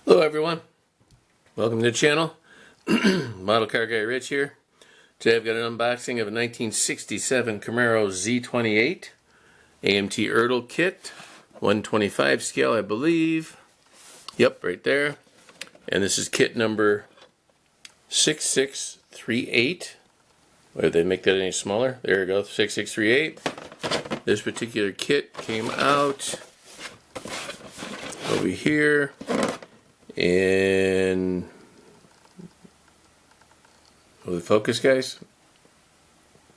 Hello everyone, welcome to the channel. Model Car Guy Rich here. Today I've got an unboxing of a 1967 Camaro Z-28 AMT Ertl kit, 125 scale I believe. Yep, right there. And this is kit number 6638. Why did they make that any smaller? There we go, 6638. This particular kit came out over here in, will it focus, guys?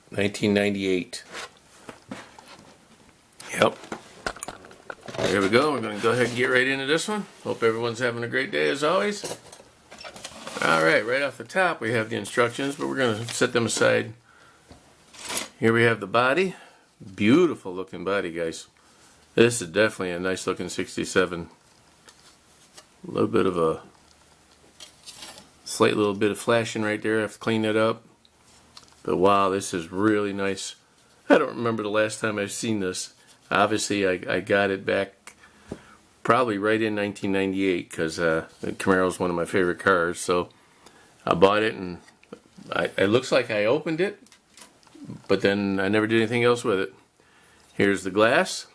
1998. Yep. There we go. We're going to go ahead and get right into this one. Hope everyone's having a great day as always. Alright, right off the top we have the instructions, but we're going to set them aside. Here we have the body. Beautiful looking body, guys. This is definitely a nice looking 67. A little bit of a slight little bit of flashing right there. I have to clean that up. But wow, this is really nice. I don't remember the last time I've seen this. Obviously, I got it back probably right in 1998 because the Camaro is one of my favorite cars. So I bought it, and it looks like I opened it, but then I never did anything else with it. Here's the glass.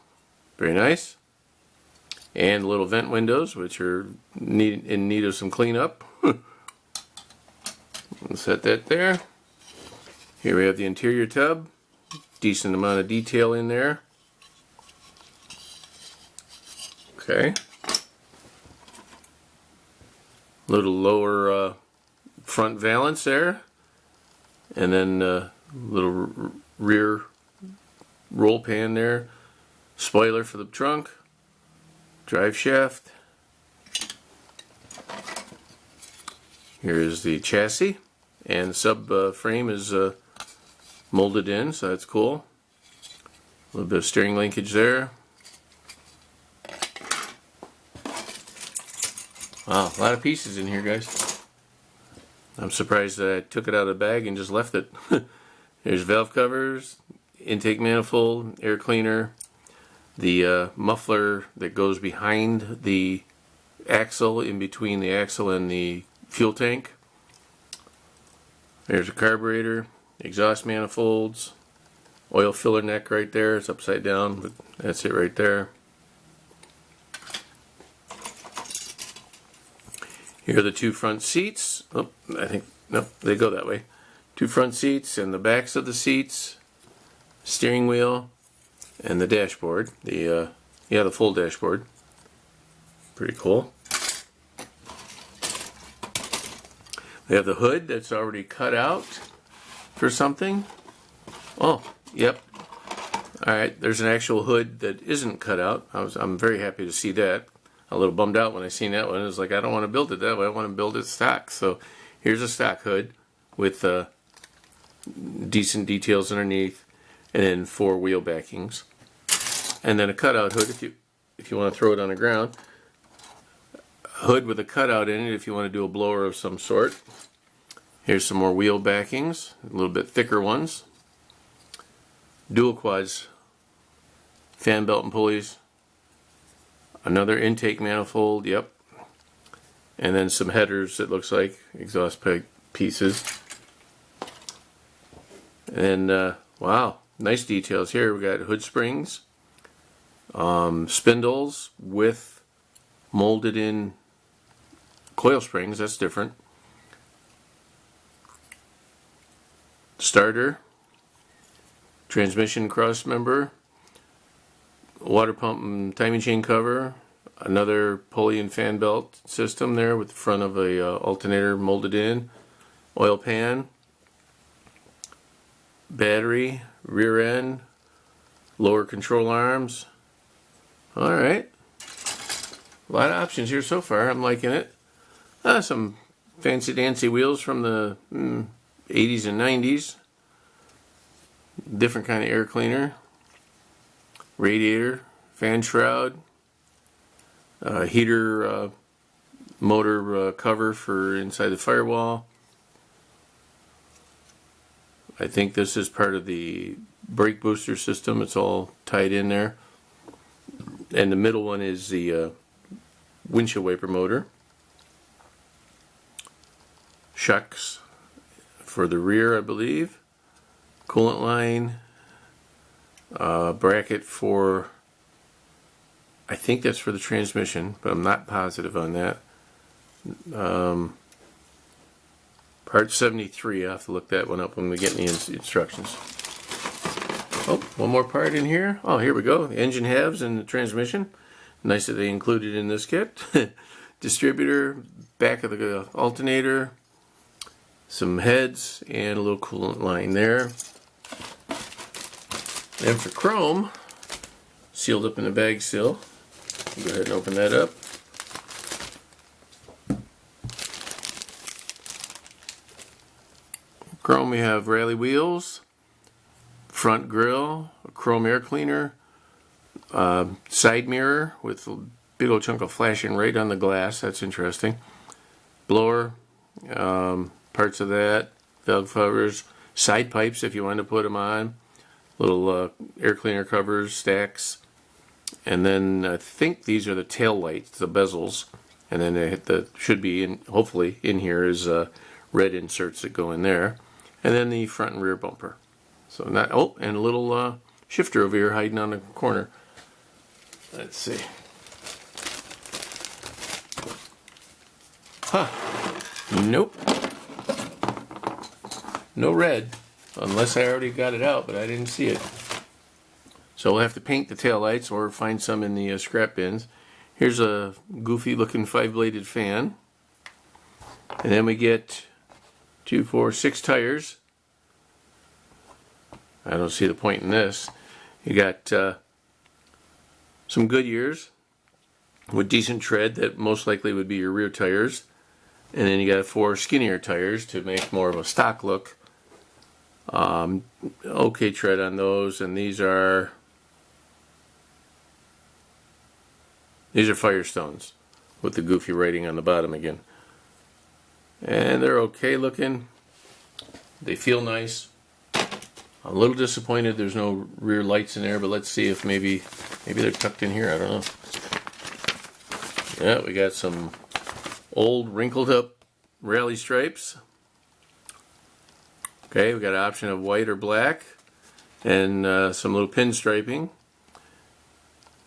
Very nice. And little vent windows, which are in need of some cleanup. Set that there. Here we have the interior tub. Decent amount of detail in there. Okay. Little lower front valance there. And then little rear roll pan there. Spoiler for the trunk. Drive shaft. Here is the chassis, and the sub frame is molded in, so that's cool. A little bit of steering linkage there. Wow, a lot of pieces in here, guys. I'm surprised that I took it out of the bag and just left it. There's valve covers, intake manifold, air cleaner, the muffler that goes behind the axle, in between the axle and the fuel tank. There's a carburetor, exhaust manifolds, oil filler neck right there. It's upside down, but that's it right there. Here are the two front seats. Oh, I think, nope, they go that way. Two front seats and the backs of the seats, steering wheel, and the dashboard. The full dashboard. Pretty cool. We have the hood that's already cut out for something. Oh, yep. Alright, there's an actual hood that isn't cut out. I'm very happy to see that. A little bummed out when I seen that one. It was like, I don't want to build it that way. I want to build it stock. So here's a stock hood with decent details underneath, and then 4 wheel backings. And then a cutout hood if you want to throw it on the ground. A hood with a cutout in it if you want to do a blower of some sort. Here's some more wheel backings, a little bit thicker ones. Dual quads, fan belt and pulleys. Another intake manifold, yep. And then some headers, it looks like, exhaust pipe pieces. And wow, nice details here. We got hood springs. Spindles with molded in coil springs, that's different. Starter, transmission cross member, water pump and timing chain cover, another pulley and fan belt system there with the front of a alternator molded in, oil pan, battery, rear end, lower control arms. Alright, a lot of options here so far. I'm liking it. Some fancy dancy wheels from the 80s and 90s. Different kind of air cleaner. Radiator, fan shroud, heater motor cover for inside the firewall. I think this is part of the brake booster system. It's all tied in there. And the middle one is the windshield wiper motor. shocks for the rear, I believe. Coolant line, bracket for, I think that's for the transmission, but I'm not positive on that. Part 73, I'll have to look that one up when we get the instructions. Oh, one more part in here. Oh, here we go. The engine halves and the transmission. Nice that they included in this kit. Distributor, back of the alternator, some heads, and a little coolant line there. And for chrome, sealed up in the bag still. Go ahead and open that up. Chrome, we have rally wheels, front grille, a chrome air cleaner, side mirror with a big old chunk of flashing right on the glass. That's interesting. Blower, parts of that, valve covers, side pipes if you want to put them on, little air cleaner covers, stacks, and then I think these are the tail lights, the bezels, and then they hit the should be in, hopefully in here is red inserts that go in there, and then the front and rear bumper. So not, oh, and a little shifter over here hiding on the corner. Let's see. Huh. Nope. No red. Unless I already got it out, but I didn't see it. So we'll have to paint the taillights or find some in the scrap bins. Here's a goofy looking 5-bladed fan. And then we get 2, 4, 6 tires. I don't see the point in this. You got some Goodyears with decent tread that most likely would be your rear tires. And then you got 4 skinnier tires to make more of a stock look. Okay tread on those, and these are Firestones with the goofy writing on the bottom again. And they're okay looking. They feel nice. I'm a little disappointed there's no rear lights in there, but let's see if maybe they're tucked in here. I don't know. Yeah, we got some old wrinkled up rally stripes. Okay, we got an option of white or black, and some little pinstriping.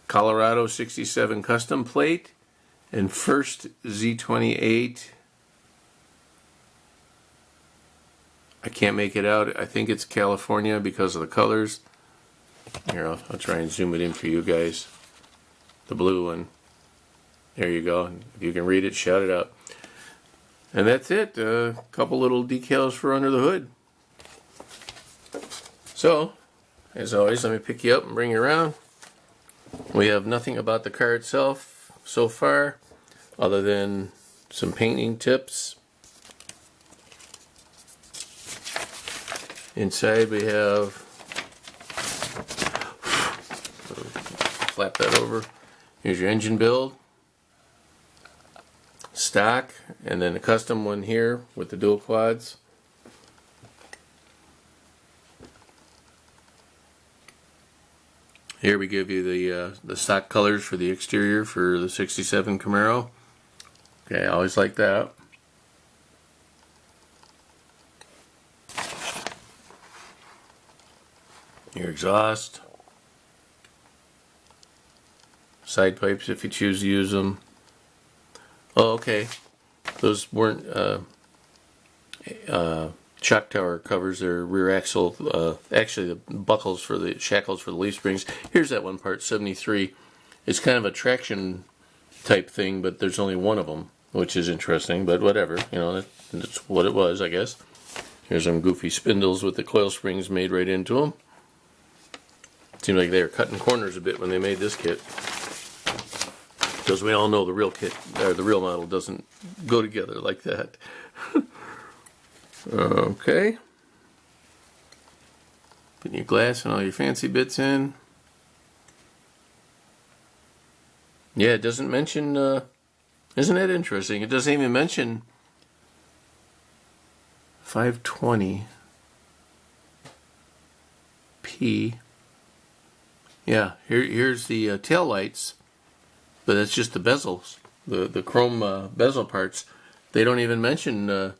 Colorado 67 custom plate, and first Z-28. I can't make it out. I think it's California because of the colors. Here, I'll try and zoom it in for you guys. The blue one. There you go. If you can read it, shout it out. And that's it. A couple little decals for under the hood. So, as always, let me pick you up and bring you around. We have nothing about the car itself so far, other than some painting tips. Inside we have, flap that over. Here's your engine build, stock, and then a custom one here with the dual quads. Here we give you the stock colors for the exterior for the 67 Camaro. Okay, I always like that. Your exhaust. Side pipes if you choose to use them. Oh, okay. Those weren't shock tower covers. They're rear axle. Actually, the buckles for the shackles for the leaf springs. Here's that one part, 73. It's kind of a traction type thing, but there's only one of them, which is interesting. But whatever, you know, that's what it was, I guess. Here's some goofy spindles with the coil springs made right into them. Seemed like they were cutting corners a bit when they made this kit, because we all know the real kit or the real model doesn't go together like that. Okay, putting your glass and all your fancy bits in. Yeah, it doesn't mention. Isn't that interesting? It doesn't even mention 520 P. Yeah, here's the tail lights, but it's just the bezels, the chrome bezel parts. They don't even mention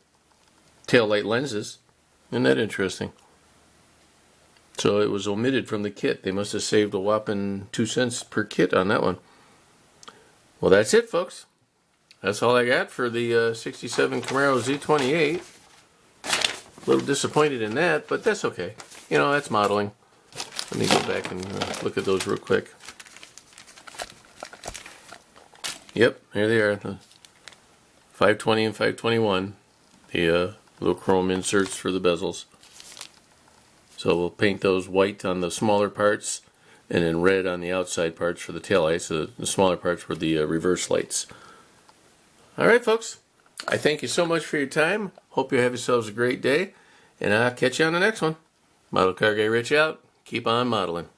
taillight lenses. Isn't that interesting? So it was omitted from the kit. They must have saved a whopping 2 cents per kit on that one. Well, that's it, folks. That's all I got for the 67 Camaro Z-28. A little disappointed in that, but that's okay. You know, that's modeling. Let me go back and look at those real quick. Yep, here they are. The 520 and 521. The little chrome inserts for the bezels. So we'll paint those white on the smaller parts and then red on the outside parts for the taillights. So the smaller parts were the reverse lights. Alright, folks. I thank you so much for your time. Hope you have yourselves a great day. And I'll catch you on the next one. Model Car Guy Rich out. Keep on modeling.